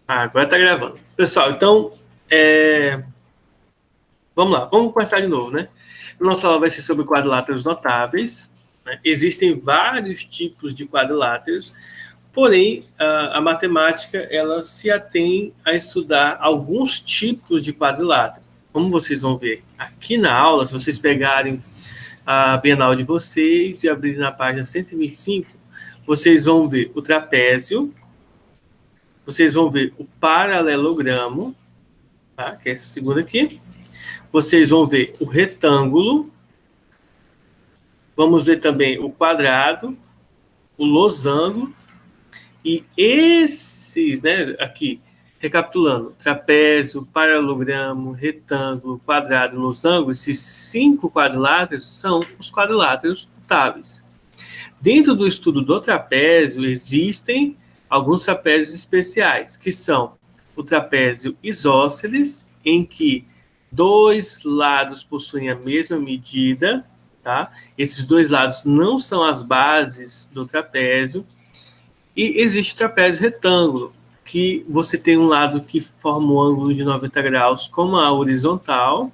Agora está gravando. Pessoal, então, vamos lá. Vamos começar de novo, né? Nossa aula vai ser sobre quadriláteros notáveis. Né? Existem vários tipos de quadriláteros, porém, a matemática, ela se atém a estudar alguns tipos de quadrilátero. Como vocês vão ver aqui na aula, se vocês pegarem a Bienal de vocês e abrirem na página 125, vocês vão ver o trapézio, vocês vão ver o paralelogramo, tá? Que é essa segunda aqui. Vocês vão ver o retângulo. Vamos ver também o quadrado, o losango. E esses, né, aqui, recapitulando, trapézio, paralelogramo, retângulo, quadrado, losango, esses 5 quadriláteros são os quadriláteros notáveis. Dentro do estudo do trapézio, existem alguns trapézios especiais, que são o trapézio isósceles, em que dois lados possuem a mesma medida, tá? Esses dois lados não são as bases do trapézio. E existe o trapézio retângulo, que você tem um lado que forma um ângulo de 90 graus como a horizontal,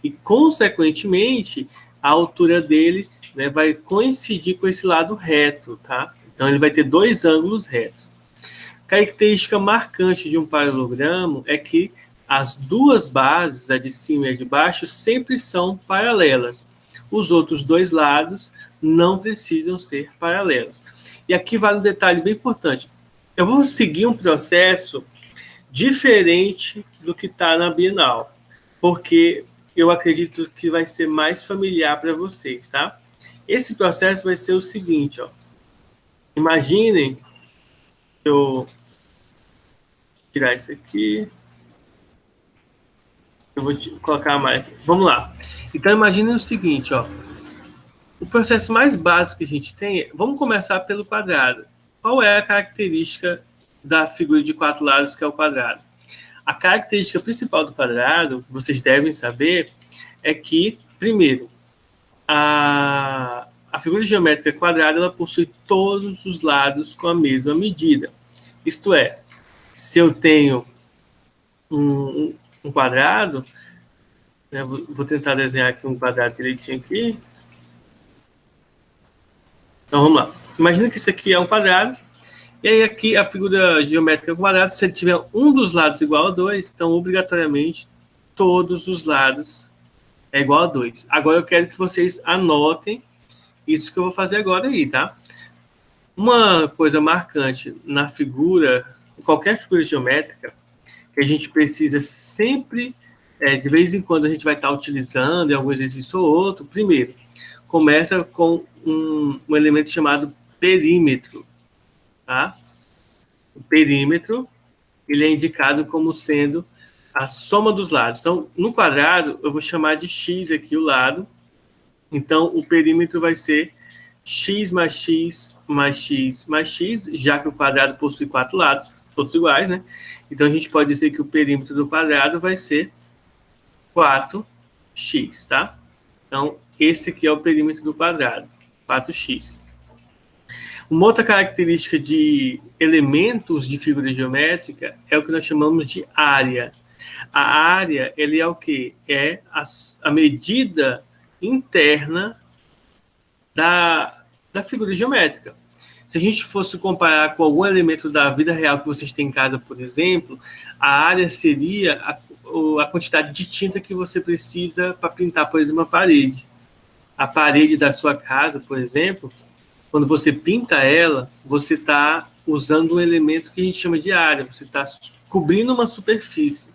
e, consequentemente, a altura dele, né, vai coincidir com esse lado reto, tá? Então, ele vai ter dois ângulos retos. Característica marcante de um paralelogramo é que as duas bases, a de cima e a de baixo, sempre são paralelas. Os outros dois lados não precisam ser paralelos. E aqui vale um detalhe bem importante. Eu vou seguir um processo diferente do que está na Bienal, porque eu acredito que vai ser mais familiar para vocês, tá? Esse processo vai ser o seguinte, ó. Imaginem, eu tirar isso aqui. Eu vou colocar mais. Vamos lá. Então, imaginem o seguinte, ó. O processo mais básico que a gente tem, vamos começar pelo quadrado. Qual é a característica da figura de 4 lados, que é o quadrado? A característica principal do quadrado, vocês devem saber, é que, primeiro, a figura geométrica quadrada, ela possui todos os lados com a mesma medida. Isto é, se eu tenho um quadrado, né, vou tentar desenhar aqui um quadrado direitinho aqui. Então, vamos lá. Imagina que isso aqui é um quadrado, e aí aqui a figura geométrica quadrada, se ele tiver um dos lados igual a 2, então, obrigatoriamente, todos os lados é igual a 2. Agora, eu quero que vocês anotem isso que eu vou fazer agora aí, tá? Uma coisa marcante na figura, qualquer figura geométrica, que a gente precisa sempre, de vez em quando a gente vai estar utilizando em algum exercício ou outro, primeiro, começa com um elemento chamado perímetro, tá? O perímetro, ele é indicado como sendo a soma dos lados. Então, no quadrado, eu vou chamar de x aqui o lado. Então, o perímetro vai ser x mais x mais x mais x, já que o quadrado possui 4 lados, todos iguais, né? Então, a gente pode dizer que o perímetro do quadrado vai ser 4x, tá? Então, esse aqui é o perímetro do quadrado, 4x. Uma outra característica de elementos de figura geométrica é o que nós chamamos de área. A área, ele é o quê? É a medida interna da figura geométrica. Se a gente fosse comparar com algum elemento da vida real que vocês têm em casa, por exemplo, a área seria a quantidade de tinta que você precisa para pintar, por exemplo, uma parede. A parede da sua casa, por exemplo, quando você pinta ela, você está usando um elemento que a gente chama de área, você está cobrindo uma superfície.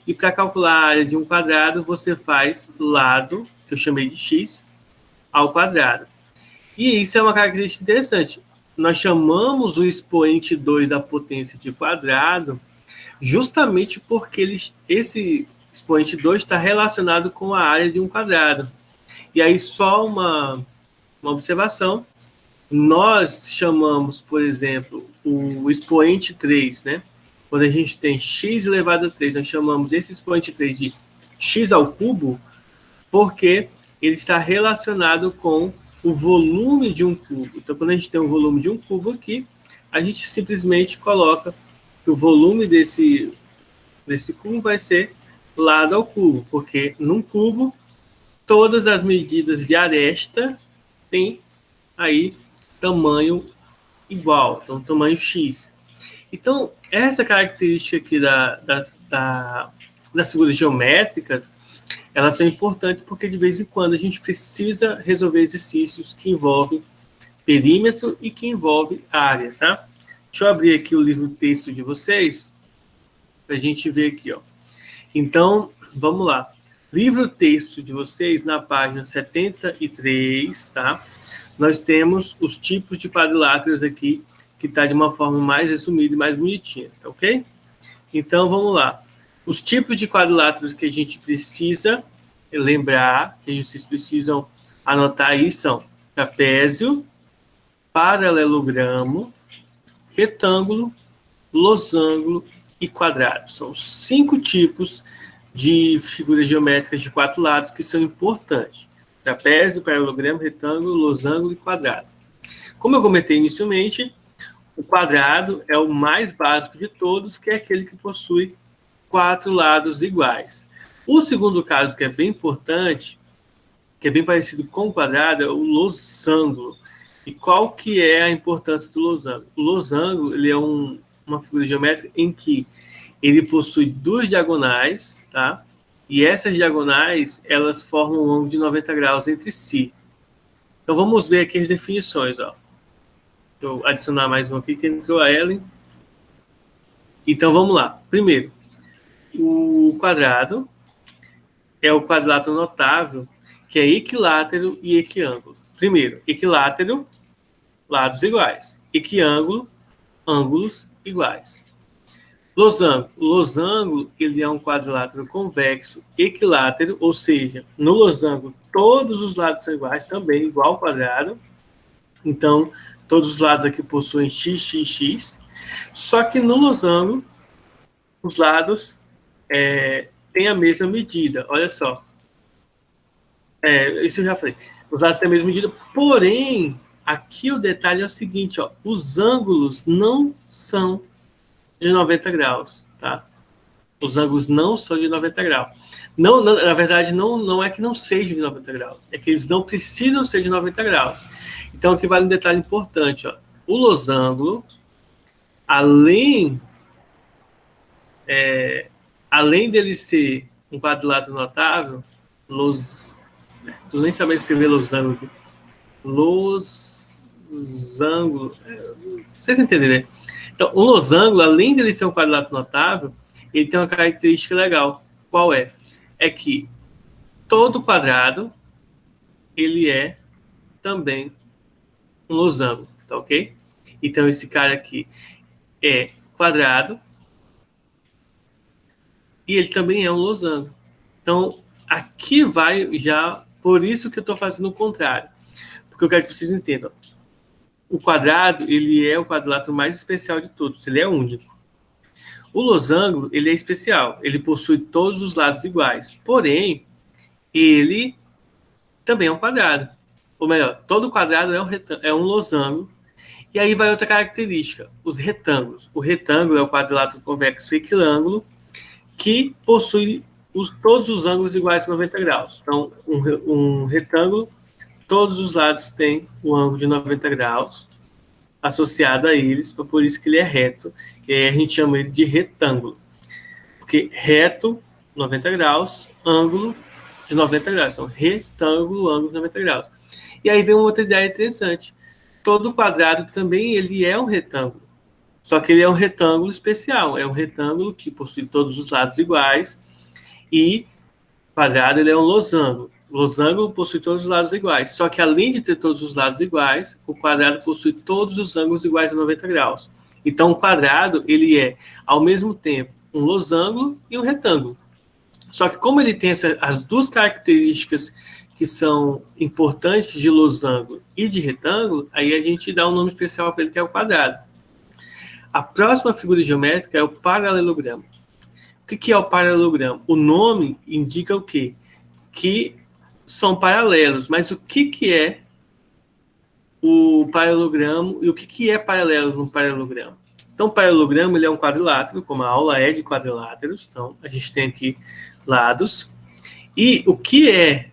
E para calcular a área de um quadrado, você faz lado, que eu chamei de x, ao quadrado. E isso é uma característica interessante. Nós chamamos o expoente 2 da potência de quadrado justamente porque esse expoente 2 está relacionado com a área de um quadrado. E aí, só uma observação, nós chamamos, por exemplo, o expoente 3, né? Quando a gente tem x elevado a 3, nós chamamos esse expoente 3 de x ao cubo, porque ele está relacionado com o volume de um cubo. Então, quando a gente tem um volume de um cubo aqui, a gente simplesmente coloca o volume desse cubo vai ser lado ao cubo, porque num cubo, todas as medidas de aresta têm aí tamanho igual, então tamanho X. Então, essa característica aqui das figuras geométricas, elas são importantes porque de vez em quando a gente precisa resolver exercícios que envolvem perímetro e que envolvem área, tá? Deixa eu abrir aqui o livro texto de vocês para a gente ver aqui, ó. Então, vamos lá. Livro texto de vocês, na página 73, tá? Nós temos os tipos de quadriláteros aqui, que está de uma forma mais resumida e mais bonitinha, tá ok? Então, vamos lá. Os tipos de quadriláteros que a gente precisa lembrar, que vocês precisam anotar aí, são trapézio, paralelogramo, retângulo, losango e quadrado. São 5 tipos de figuras geométricas de 4 lados que são importantes. Trapézio, paralelogramo, retângulo, losango e quadrado. Como eu comentei inicialmente, o quadrado é o mais básico de todos, que é aquele que possui 4 lados iguais. O segundo caso, que é bem importante, que é bem parecido com o quadrado, é o losango. E qual que é a importância do losango? O losango, ele é uma figura geométrica em que ele possui 2 diagonais, tá? E essas diagonais, elas formam um ângulo de 90 graus entre si. Então, vamos ver aqui as definições, ó. Vou adicionar mais um aqui, que entrou a Ellen. Então, vamos lá. Primeiro, o quadrado é o quadrilátero notável, que é equilátero e equiângulo. Primeiro, equilátero, lados iguais. Equiângulo, ângulos iguais. Losango. O losango, ele é um quadrilátero convexo equilátero, ou seja, no losango todos os lados são iguais, também igual ao quadrado. Então, todos os lados aqui possuem x, x, x. Só que no losango, os lados têm a mesma medida. Olha só. Isso eu já falei. Os lados têm a mesma medida, porém, aqui o detalhe é o seguinte, ó, os ângulos não são de 90 graus, tá? Os ângulos não são de 90 graus. Não, na verdade, não é que não sejam de 90 graus, é que eles não precisam ser de 90 graus. Então, aqui vale um detalhe importante, ó. O losango, além dele ser um quadrilátero notável, estou nem sabendo escrever losango aqui. Losango, vocês entenderem, né? Então, o losango, além dele ser um quadrilátero notável, ele tem uma característica legal. Qual é? É que todo quadrado, ele é também um losango, tá ok? Então, esse cara aqui é quadrado e ele também é um losango. Então, aqui vai já, por isso que eu estou fazendo o contrário. Porque eu quero que vocês entendam. O quadrado, ele é o quadrilátero mais especial de todos, ele é único. O losango, ele é especial, ele possui todos os lados iguais, porém, ele também é um quadrado. Ou melhor, todo quadrado é um losango. E aí vai outra característica, os retângulos. O retângulo é o quadrilátero convexo equilângulo, que possui todos os ângulos iguais a 90 graus. Então, um retângulo, todos os lados têm o ângulo de 90 graus associado a eles, por isso que ele é reto, e aí a gente chama ele de retângulo. Porque reto, 90 graus, ângulo de 90 graus. Então, retângulo, ângulo de 90 graus. E aí vem uma outra ideia interessante. Todo quadrado também ele é um retângulo. Só que ele é um retângulo especial. É um retângulo que possui todos os lados iguais. E quadrado ele é um losango. Losango possui todos os lados iguais. Só que além de ter todos os lados iguais, o quadrado possui todos os ângulos iguais a 90 graus. Então, o quadrado, ele é, ao mesmo tempo, um losango e um retângulo. Só que como ele tem as duas características que são importantes de losango e de retângulo, aí a gente dá um nome especial para ele, que é o quadrado. A próxima figura geométrica é o paralelogramo. O que é o paralelogramo? O nome indica o quê? Que são paralelos, mas o que é o paralelogramo e o que é paralelo no paralelogramo? Então, o paralelogramo ele é um quadrilátero, como a aula é de quadriláteros. Então, a gente tem aqui lados. E o que é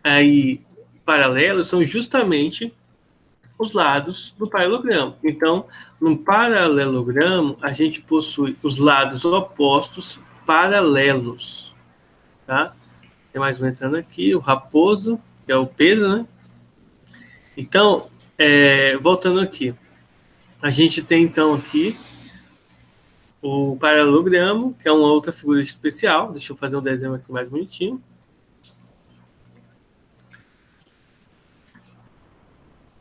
aí paralelo são justamente os lados do paralelogramo. Então, no paralelogramo, a gente possui os lados opostos paralelos. Tá? Tem mais um entrando aqui, o Raposo, que é o Pedro, né? Então, voltando aqui, a gente tem então aqui o paralelogramo, que é uma outra figura especial. Deixa eu fazer um desenho aqui mais bonitinho.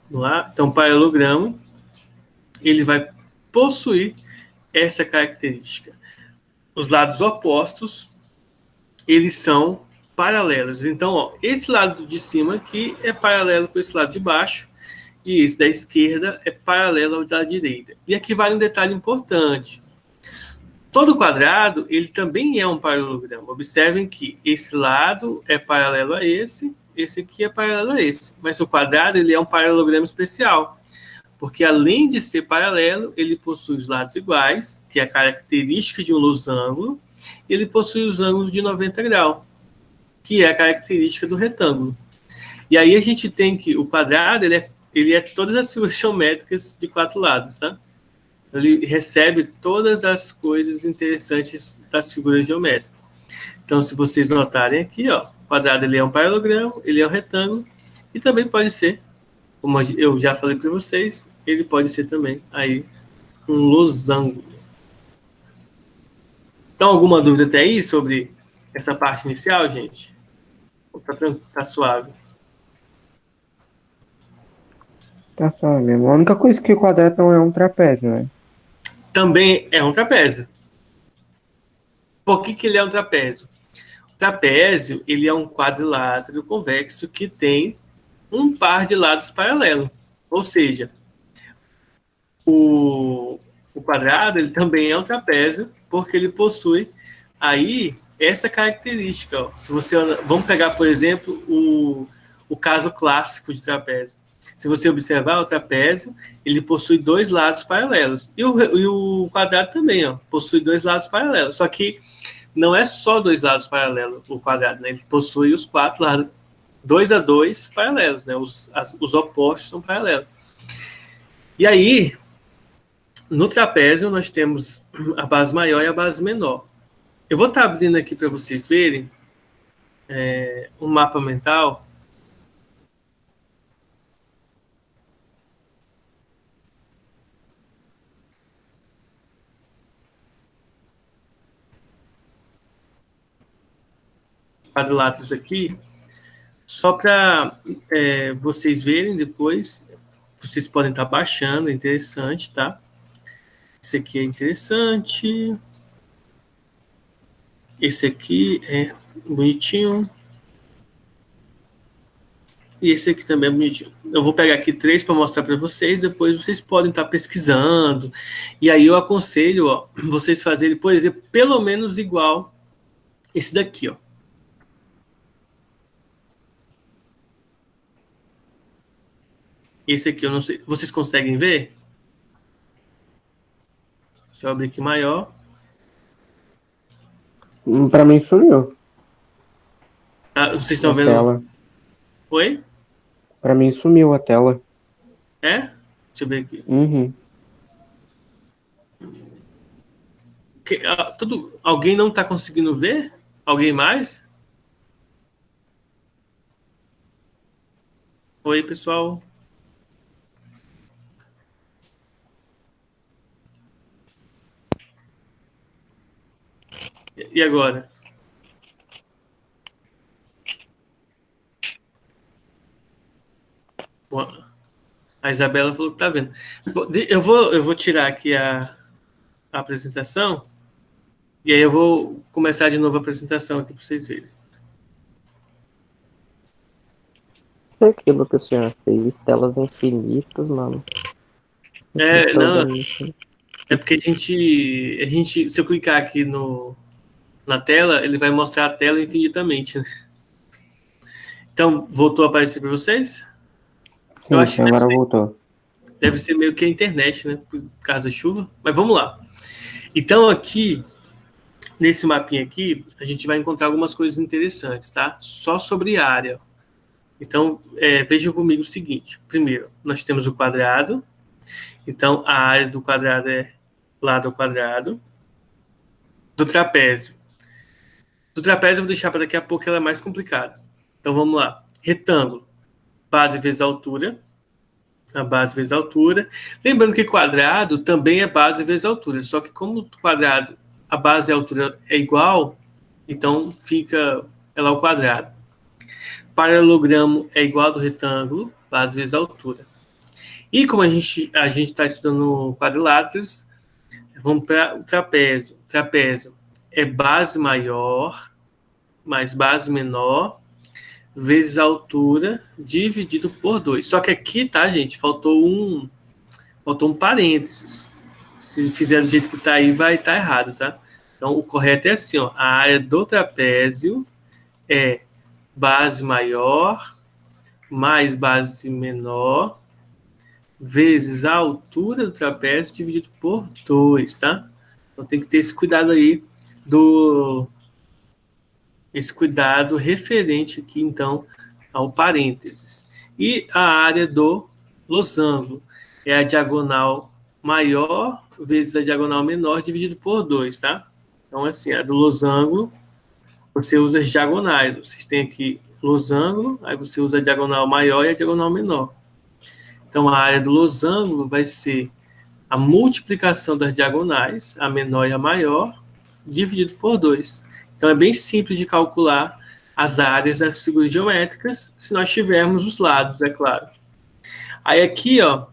Vamos lá. Então, o paralelogramo, ele vai possuir essa característica. Os lados opostos, eles são paralelos. Então, ó, esse lado de cima aqui é paralelo com esse lado de baixo, e esse da esquerda é paralelo ao da direita. E aqui vale um detalhe importante. Todo quadrado, ele também é um paralelogramo. Observem que esse lado é paralelo a esse aqui é paralelo a esse. Mas o quadrado, ele é um paralelogramo especial, porque além de ser paralelo, ele possui os lados iguais, que é a característica de um losango, e ele possui os ângulos de 90 graus, que é a característica do retângulo. E aí a gente tem que o quadrado, ele é todas as figuras geométricas de 4 lados, tá? Ele recebe todas as coisas interessantes das figuras geométricas. Então, se vocês notarem aqui, ó, o quadrado ele é um paralelogramo, ele é um retângulo, e também pode ser, como eu já falei para vocês, ele pode ser também aí um losango. Então, alguma dúvida até aí sobre essa parte inicial, gente? Tá suave? Tá só mesmo. A única coisa que o quadrado não é um trapézio, né? Também é um trapézio. Por que ele é um trapézio? O trapézio, ele é um quadrilátero convexo que tem um par de lados paralelos. Ou seja, o quadrado, ele também é um trapézio, porque ele possui aí essa característica. Ó. Se você, vamos pegar, por exemplo, o caso clássico de trapézio. Se você observar o trapézio, ele possui 2 lados paralelos. E o quadrado também, ó, possui 2 lados paralelos. Só que não é só 2 lados paralelos o quadrado, né? Ele possui os 4 lados, 2 a 2 paralelos, né? Os opostos são paralelos. E aí, no trapézio, nós temos a base maior e a base menor. Eu vou estar abrindo aqui para vocês verem um mapa mental. Quadriláteros aqui, só para vocês verem depois. Vocês podem estar baixando, é interessante, tá? Esse aqui é interessante. Esse aqui é bonitinho. E esse aqui também é bonitinho. Eu vou pegar aqui 3 para mostrar para vocês, depois vocês podem estar pesquisando. E aí eu aconselho, ó, vocês fazerem, por exemplo, pelo menos igual esse daqui, ó. Esse aqui eu não sei. Vocês conseguem ver? Deixa eu abrir aqui maior. Pra mim sumiu. Ah, vocês estão vendo? Tela. Oi? Pra mim sumiu a tela. É? Deixa eu ver aqui. Uhum. Alguém não está conseguindo ver? Alguém mais? Oi, pessoal. E agora? Bom, a Isabela falou que tá vendo. Eu vou tirar aqui a apresentação e aí eu vou começar de novo a apresentação aqui para vocês verem. É aquilo que o senhor fez, telas infinitas, mano. Não, é porque a gente, se eu clicar aqui na tela, ele vai mostrar a tela infinitamente, né? Então, voltou a aparecer para vocês? Sim, agora voltou. Deve ser meio que a internet, né? Por causa da chuva. Mas vamos lá. Então, aqui, nesse mapinha aqui, a gente vai encontrar algumas coisas interessantes, tá? Só sobre área. Então, veja comigo o seguinte. Primeiro, nós temos o quadrado. Então, a área do quadrado é lado ao quadrado. Do trapézio. Do trapézio eu vou deixar para daqui a pouco, ela é mais complicada. Então, vamos lá. Retângulo. Base vezes altura. A base vezes altura. Lembrando que quadrado também é base vezes altura. Só que como o quadrado, a base e a altura é igual, então fica lá ao quadrado. Paralelogramo é igual ao do retângulo, base vezes altura. E como a gente está estudando quadriláteros, vamos para o trapézio. Trapézio é base maior mais base menor vezes a altura dividido por 2. Só que aqui, tá, gente, faltou um parênteses. Se fizer do jeito que está aí, vai estar errado, tá? Então, o correto é assim, ó, a área do trapézio é base maior mais base menor vezes a altura do trapézio dividido por 2, tá? Então, tem que ter esse cuidado aí esse cuidado referente aqui, então, ao parênteses. E a área do losango é a diagonal maior vezes a diagonal menor dividido por 2, tá? Então, assim, a do losango, você usa as diagonais. Vocês têm aqui losango, aí você usa a diagonal maior e a diagonal menor. Então, a área do losango vai ser a multiplicação das diagonais, a menor e a maior, dividido por 2. Então, é bem simples de calcular as áreas das figuras geométricas, se nós tivermos os lados, é claro. Aí aqui, ó,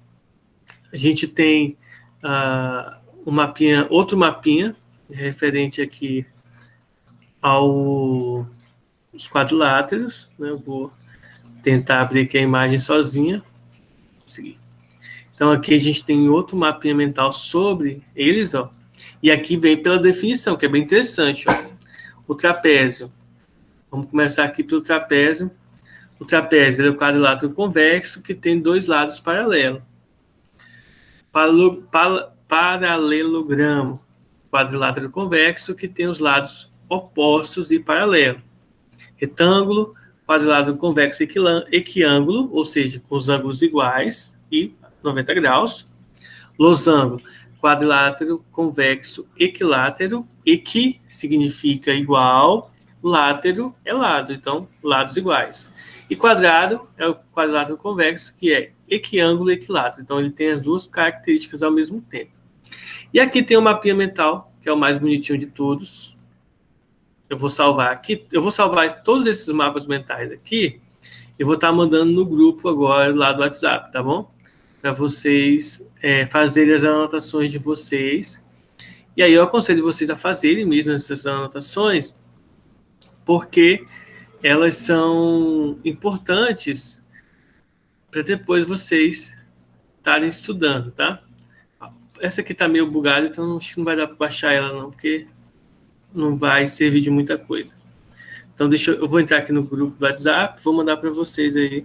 a gente tem outro mapinha, referente aqui aos quadriláteros, né? Eu vou tentar abrir aqui a imagem sozinha. Consegui. Então, aqui a gente tem outro mapinha mental sobre eles, ó. E aqui vem pela definição, que é bem interessante, ó. O trapézio. Vamos começar aqui pelo trapézio. O trapézio é o quadrilátero convexo que tem 2 lados paralelos. Paralelogramo. Quadrilátero convexo que tem os lados opostos e paralelos. Retângulo, quadrilátero convexo equiângulo, ou seja, com os ângulos iguais e 90 graus. Losango, quadrilátero convexo equilátero. Equi significa igual, látero é lado, então lados iguais. E quadrado é o quadrilátero convexo, que é equiângulo e equilátero. Então ele tem as duas características ao mesmo tempo. E aqui tem o mapinha mental, que é o mais bonitinho de todos. Eu vou salvar aqui, eu vou salvar todos esses mapas mentais aqui e vou estar mandando no grupo agora lá do WhatsApp, tá bom? Para vocês fazerem as anotações de vocês. E aí eu aconselho vocês a fazerem mesmo essas anotações, porque elas são importantes para depois vocês estarem estudando, tá? Essa aqui tá meio bugada, então acho que não vai dar para baixar ela não, porque não vai servir de muita coisa. Então eu vou entrar aqui no grupo do WhatsApp, vou mandar para vocês aí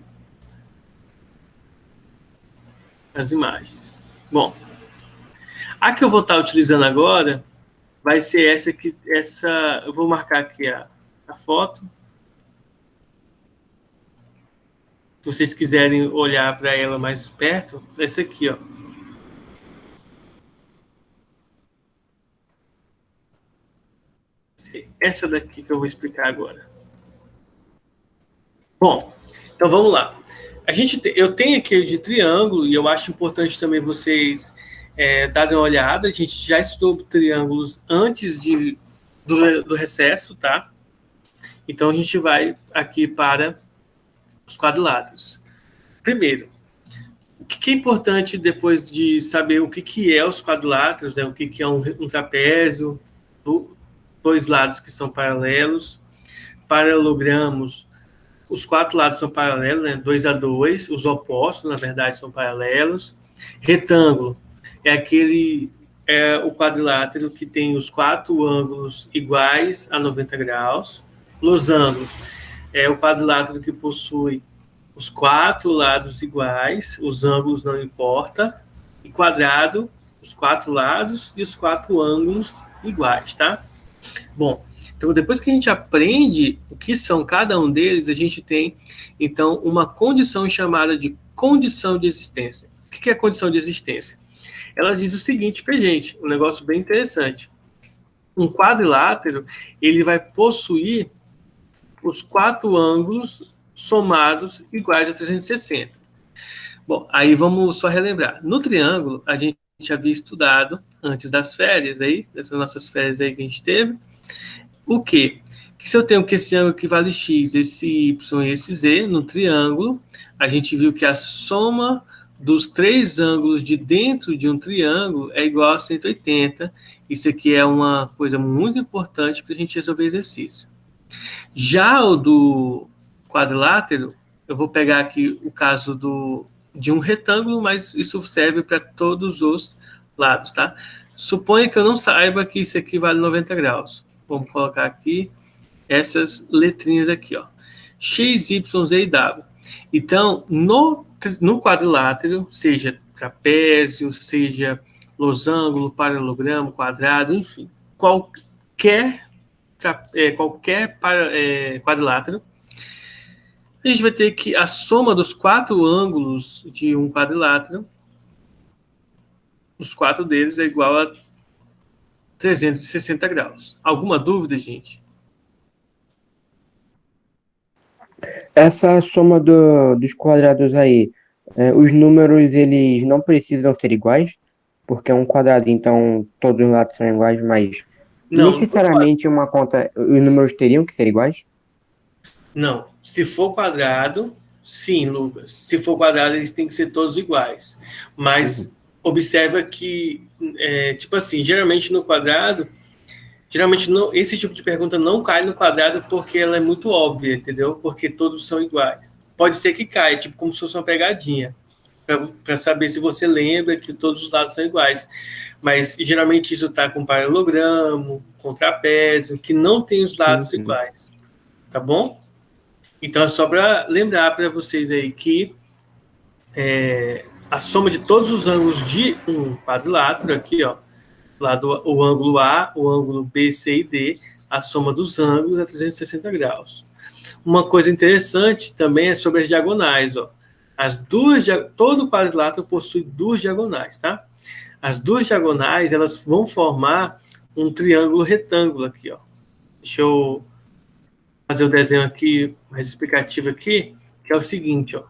as imagens. Bom, a que eu vou estar utilizando agora vai ser essa aqui, eu vou marcar aqui a foto. Se vocês quiserem olhar para ela mais perto, essa aqui, ó. Essa daqui que eu vou explicar agora. Bom, então vamos lá. Eu tenho aqui de triângulo e eu acho importante também vocês darem uma olhada. A gente já estudou triângulos antes do recesso, tá? Então a gente vai aqui para os quadriláteros. Primeiro, o que é importante depois de saber o que é os quadriláteros, né? O que é um trapézio, 2 lados que são paralelos, paralelogramos, os 4 lados são paralelos, né? 2 a 2, os opostos, na verdade, são paralelos. Retângulo é o quadrilátero que tem os 4 ângulos iguais a 90 graus. Losangos é o quadrilátero que possui os 4 lados iguais, os ângulos não importa, e quadrado, os 4 lados e os 4 ângulos iguais, tá? Bom, então depois que a gente aprende o que são cada um deles, a gente tem, então, uma condição chamada de condição de existência. O que é a condição de existência? Ela diz o seguinte pra gente, um negócio bem interessante. Um quadrilátero, ele vai possuir os 4 ângulos somados iguais a 360. Bom, aí vamos só relembrar. No triângulo, a gente havia estudado, antes das férias, aí, dessas nossas férias aí que a gente teve, o quê? Que se eu tenho que esse ângulo equivale a x, esse y e esse z, no triângulo, a gente viu que a soma dos 3 ângulos de dentro de um triângulo é igual a 180. Isso aqui é uma coisa muito importante para a gente resolver exercício. Já o do quadrilátero, eu vou pegar aqui o caso de um retângulo, mas isso serve para todos os lados, tá? Suponha que eu não saiba que isso aqui vale 90 graus. Vamos colocar aqui essas letrinhas aqui, ó. X, Y, Z e W. Então, no quadrilátero, seja trapézio, seja losango, paralelogramo, quadrado, enfim, qualquer quadrilátero, a gente vai ter que a soma dos 4 ângulos de um quadrilátero, os 4 deles é igual a 360 graus. Alguma dúvida, gente? Essa soma dos quadrados aí, os números eles não precisam ser iguais, porque é um quadrado, então todos os lados são iguais, mas Não, necessariamente uma conta, os números teriam que ser iguais? não. Se for quadrado, sim, Lucas. Se for quadrado, eles têm que ser todos iguais. Mas observa que, tipo assim, geralmente no quadrado, esse tipo de pergunta não cai no quadrado porque ela é muito óbvia, entendeu? Porque todos são iguais. Pode ser que caia, tipo como se fosse uma pegadinha, para saber se você lembra que todos os lados são iguais. Mas geralmente isso está com paralelogramo, com trapézio, que não tem os lados iguais. Tá bom? Então é só para lembrar para vocês aí que a soma de todos os ângulos de um quadrilátero aqui, ó, o ângulo A, o ângulo B, C e D, a soma dos ângulos é 360 graus. Uma coisa interessante também é sobre as diagonais, ó. Todo quadrilátero possui 2 diagonais, tá? As 2 diagonais, elas vão formar um triângulo retângulo aqui, ó. Deixa eu fazer o desenho aqui, mais explicativo aqui, que é o seguinte, ó.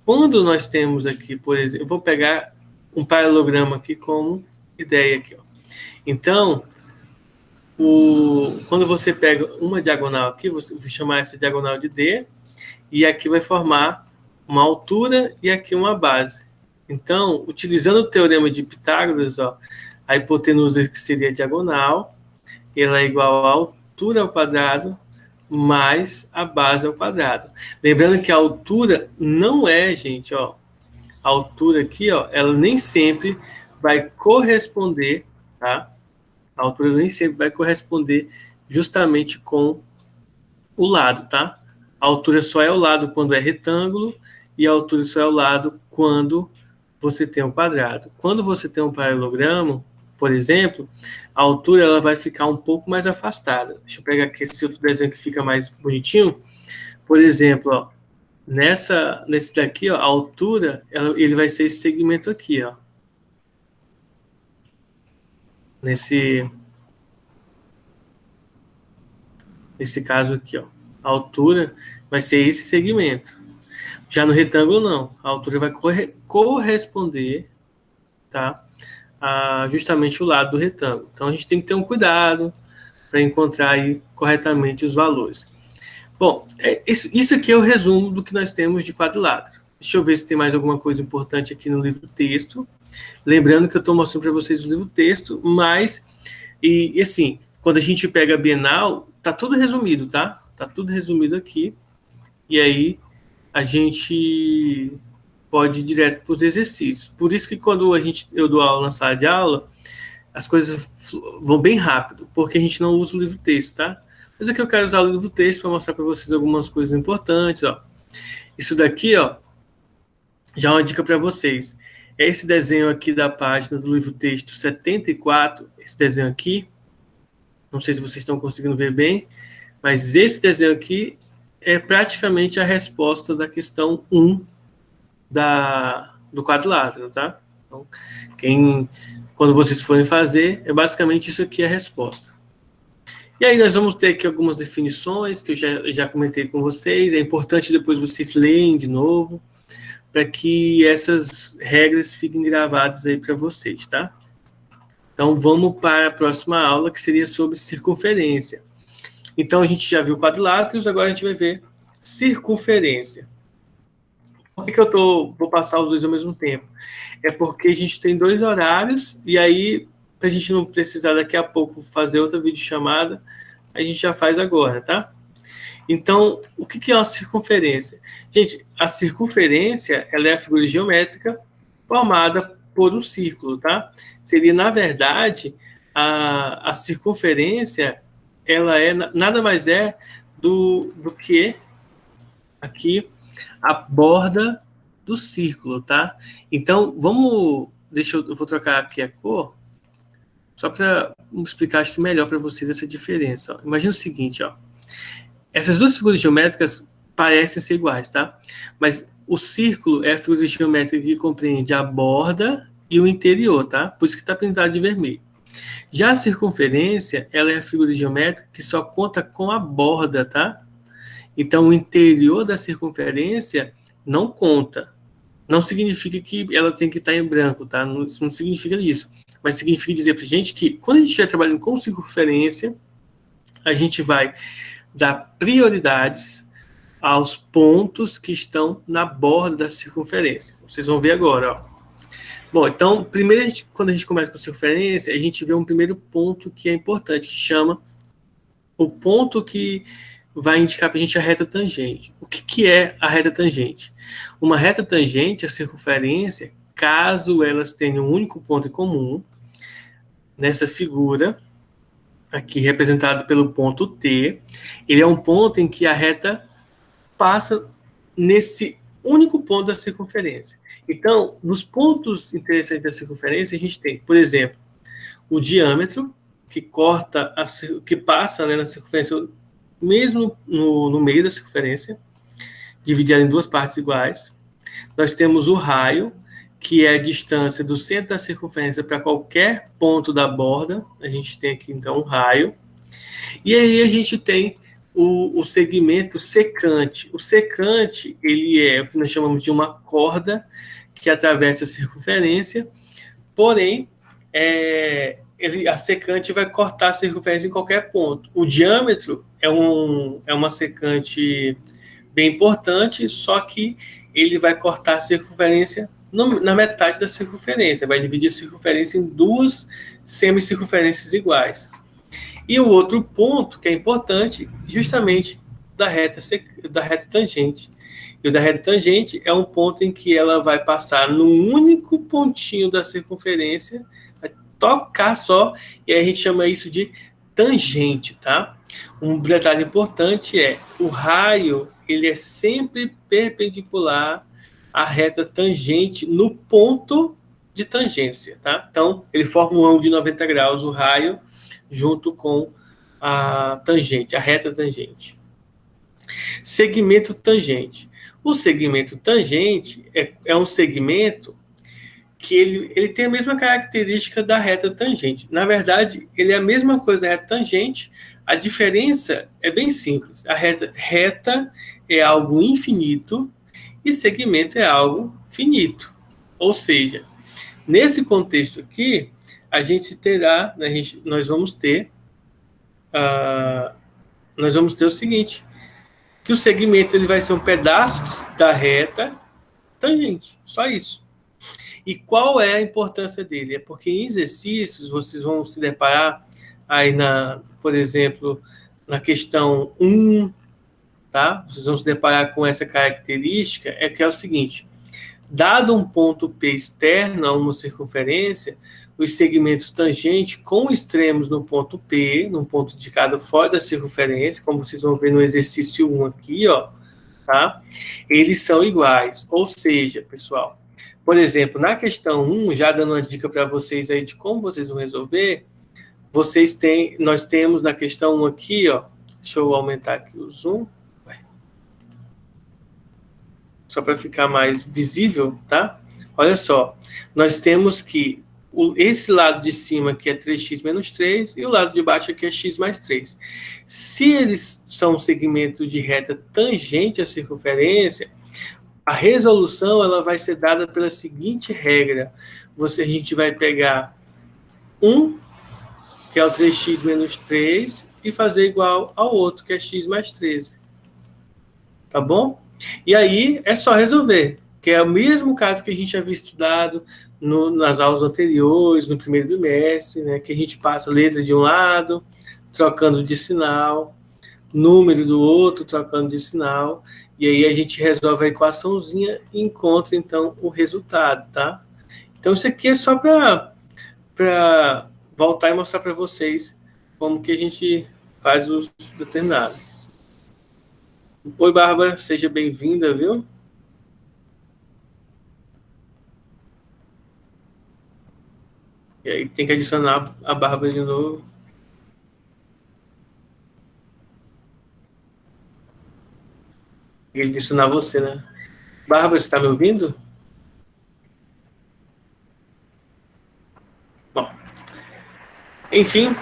Quando nós temos aqui, por exemplo, eu vou pegar um paralelogramo aqui como ideia aqui, ó. Então, quando você pega uma diagonal aqui, você vai chamar essa diagonal de D, e aqui vai formar uma altura e aqui uma base. Então, utilizando o teorema de Pitágoras, ó, a hipotenusa que seria a diagonal, ela é igual à altura ao quadrado mais a base ao quadrado. Lembrando que a altura não é, gente, ó, a altura aqui, ó, ela nem sempre vai corresponder, tá? A altura nem sempre vai corresponder justamente com o lado, tá? A altura só é o lado quando é retângulo e a altura só é o lado quando você tem um quadrado. Quando você tem um paralelogramo, por exemplo, a altura ela vai ficar um pouco mais afastada. Deixa eu pegar aqui esse outro desenho que fica mais bonitinho. Por exemplo, ó, nesse daqui, ó, a altura, ele vai ser esse segmento aqui, ó. Nesse caso aqui, ó. A altura vai ser esse segmento. Já no retângulo, não. A altura vai corresponder, tá? Justamente o lado do retângulo. Então, a gente tem que ter um cuidado para encontrar aí corretamente os valores. Bom, isso aqui é o resumo do que nós temos de quadrilátero. Deixa eu ver se tem mais alguma coisa importante aqui no livro texto. Lembrando que eu estou mostrando para vocês o livro texto, mas, e assim, quando a gente pega a Bienal, tá tudo resumido, tá? Tá tudo resumido aqui. E aí, a gente pode ir direto para os exercícios. Por isso que quando eu dou aula na sala de aula, as coisas vão bem rápido, porque a gente não usa o livro texto, tá? Mas aqui eu quero usar o livro texto para mostrar para vocês algumas coisas importantes, ó. Isso daqui, ó, já é uma dica para vocês. Esse desenho aqui da página do livro texto 74, esse desenho aqui, não sei se vocês estão conseguindo ver bem, mas esse desenho aqui é praticamente a resposta da questão 1 do quadrilátero, tá? Então, quando vocês forem fazer, é basicamente isso aqui a resposta. E aí nós vamos ter aqui algumas definições que eu já comentei com vocês. É importante depois vocês leem de novo, para que essas regras fiquem gravadas aí para vocês, tá? Então, vamos para a próxima aula, que seria sobre circunferência. Então, a gente já viu quadriláteros, agora a gente vai ver circunferência. Por que vou passar os dois ao mesmo tempo? É porque a gente tem 2 horários, e aí, para a gente não precisar daqui a pouco fazer outra videochamada, a gente já faz agora, tá? Então, o que é uma circunferência? Gente, a circunferência, ela é a figura geométrica formada por um círculo, tá? Seria, na verdade, a circunferência, ela nada mais é do que aqui a borda do círculo, tá? Então, eu vou trocar aqui a cor, só para explicar, acho que melhor para vocês essa diferença. Ó. Imagina o seguinte, ó. Essas duas figuras geométricas parecem ser iguais, tá? Mas o círculo é a figura geométrica que compreende a borda e o interior, tá? Por isso que está pintado de vermelho. Já a circunferência, ela é a figura geométrica que só conta com a borda, tá? Então, o interior da circunferência não conta. Não significa que ela tem que estar em branco, tá? Isso não significa isso. Mas significa dizer para a gente que, quando a gente estiver trabalhando com circunferência, a gente vai dar prioridades aos pontos que estão na borda da circunferência. Vocês vão ver agora, ó. Bom, então, primeiro, quando a gente começa com circunferência, a gente vê um primeiro ponto que é importante, que chama o ponto que vai indicar para a gente a reta tangente. O que é a reta tangente? Uma reta tangente, a circunferência, caso elas tenham um único ponto em comum, nessa figura, aqui representado pelo ponto T, ele é um ponto em que a reta passa nesse único ponto da circunferência. Então, nos pontos interessantes da circunferência, a gente tem, por exemplo, o diâmetro, que passa, né, na circunferência, mesmo no meio da circunferência, dividido em 2 partes iguais. Nós temos o raio, que é a distância do centro da circunferência para qualquer ponto da borda. A gente tem aqui, então, o raio. E aí a gente tem o segmento secante. O secante, ele é o que nós chamamos de uma corda que atravessa a circunferência, porém, a secante vai cortar a circunferência em qualquer ponto. O diâmetro é uma secante bem importante, só que ele vai cortar a circunferência na metade da circunferência, vai dividir a circunferência em 2 semicircunferências iguais. E o outro ponto que é importante, justamente da reta tangente. E o da reta tangente é um ponto em que ela vai passar num único pontinho da circunferência, vai tocar só, e aí a gente chama isso de tangente, tá? Um detalhe importante é, o raio, ele é sempre perpendicular à reta tangente no ponto de tangência, tá? Então, ele forma um ângulo de 90 graus, o raio, junto com a tangente, a reta tangente. Segmento tangente. O segmento tangente é um segmento que ele tem a mesma característica da reta tangente. Na verdade, ele é a mesma coisa da reta tangente, a diferença é bem simples. A reta é algo infinito e segmento é algo finito. Ou seja, nesse contexto aqui, a gente terá, nós vamos ter o seguinte, que o segmento ele vai ser um pedaço da reta tangente, só isso. E qual é a importância dele? É porque em exercícios vocês vão se deparar aí por exemplo, na questão 1, tá? Vocês vão se deparar com essa característica, que é o seguinte, dado um ponto P externo a uma circunferência, os segmentos tangentes com extremos no ponto P, num ponto indicado fora da circunferência, como vocês vão ver no exercício 1 aqui, ó, tá? Eles são iguais. Ou seja, pessoal, por exemplo, na questão 1, já dando uma dica para vocês aí de como vocês vão resolver, nós temos na questão 1 aqui, ó, deixa eu aumentar aqui o zoom, só para ficar mais visível, tá? Olha só, nós temos que esse lado de cima aqui é 3x menos 3 e o lado de baixo aqui é x mais 3. Se eles são um segmento de reta tangente à circunferência, a resolução ela vai ser dada pela seguinte regra. A gente vai pegar 1, que é o 3x menos 3, e fazer igual ao outro, que é x mais 13. Tá bom? E aí é só resolver, que é o mesmo caso que a gente havia estudado nas aulas anteriores, no primeiro bimestre, né, que a gente passa letra de um lado, trocando de sinal, número do outro, trocando de sinal, e aí a gente resolve a equaçãozinha e encontra, então, o resultado, tá? Então, isso aqui é só para voltar e mostrar para vocês como que a gente faz os determinados. Oi, Bárbara, seja bem-vinda, viu? E aí tem que adicionar a Bárbara de novo. Tem que adicionar você, né? Bárbara, você está me ouvindo? Bom, enfim,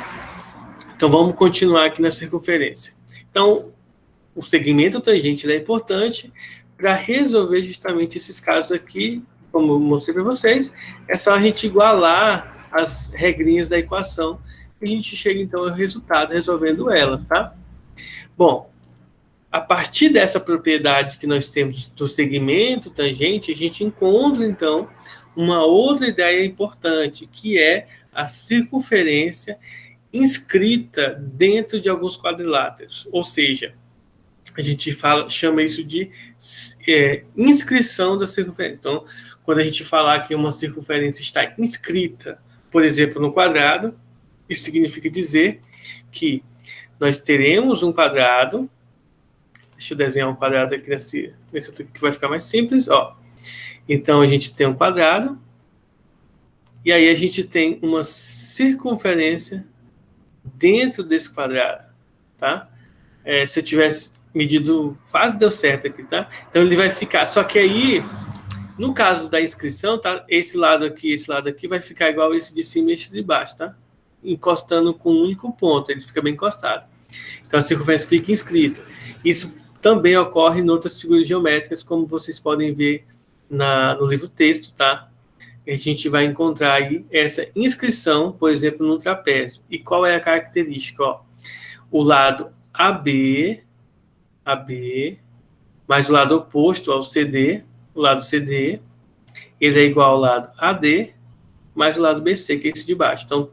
então vamos continuar aqui na circunferência. Então, o segmento tangente é importante para resolver justamente esses casos aqui, como eu mostrei para vocês, é só a gente igualar as regrinhas da equação e a gente chega então ao resultado resolvendo elas, tá? Bom, a partir dessa propriedade que nós temos do segmento tangente, a gente encontra então uma outra ideia importante, que é a circunferência inscrita dentro de alguns quadriláteros, ou seja, a gente chama isso de inscrição da circunferência. Então, quando a gente falar que uma circunferência está inscrita, por exemplo, no quadrado, isso significa dizer que nós teremos um quadrado. Deixa eu desenhar um quadrado aqui nesse outro aqui que vai ficar mais simples. Ó. Então, a gente tem um quadrado, e aí a gente tem uma circunferência dentro desse quadrado, tá? Se eu tivesse medido, quase deu certo aqui, tá? Então, ele vai ficar, só que aí, no caso da inscrição, tá? Esse lado aqui vai ficar igual esse de cima e esse de baixo, tá? Encostando com um único ponto, ele fica bem encostado. Então, a circunferência fica inscrita. Isso também ocorre em outras figuras geométricas, como vocês podem ver no livro texto, tá? A gente vai encontrar aí essa inscrição, por exemplo, no trapézio. E qual é a característica? Ó, o lado AB, mais o lado oposto ao CD, o lado CD, ele é igual ao lado AD, mais o lado BC, que é esse de baixo. Então,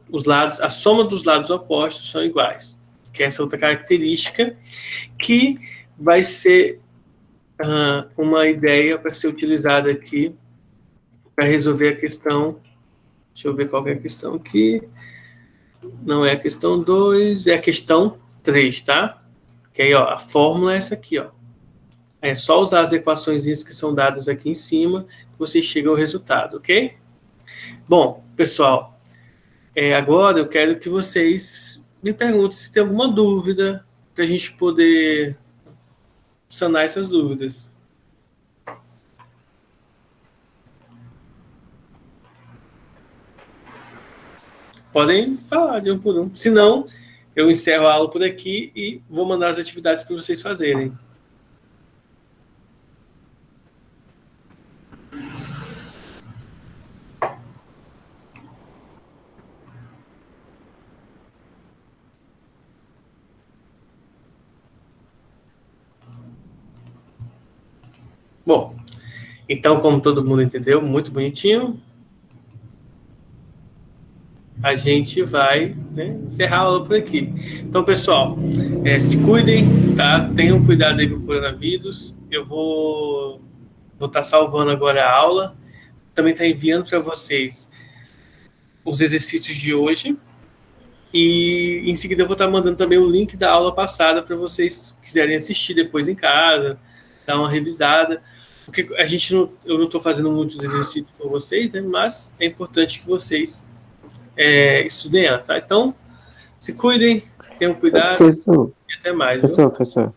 a soma dos lados opostos são iguais, que é essa outra característica, que vai ser uma ideia para ser utilizada aqui para resolver a questão. Deixa eu ver qual é a questão aqui. Não é a questão 2, é a questão 3, tá? Que aí, ó, a fórmula é essa aqui, ó. É só usar as equações que são dadas aqui em cima, que você chega ao resultado, ok? Bom, pessoal, agora eu quero que vocês me perguntem se tem alguma dúvida para a gente poder sanar essas dúvidas. Podem falar de um por um. Se não, eu encerro a aula por aqui e vou mandar as atividades para vocês fazerem. Bom, então, como todo mundo entendeu, muito bonitinho, a gente vai, né, encerrar a aula por aqui. Então, pessoal, se cuidem, tá? Tenham cuidado aí com o coronavírus. Eu vou estar salvando agora a aula. Também está enviando para vocês os exercícios de hoje. E em seguida eu vou estar mandando também o link da aula passada para vocês quiserem assistir depois em casa, dar uma revisada, porque eu não estou fazendo muitos exercícios com vocês, né? Mas é importante que vocês estudem antes, tá? Então, se cuidem, tenham cuidado Professor, e até mais, viu? professor.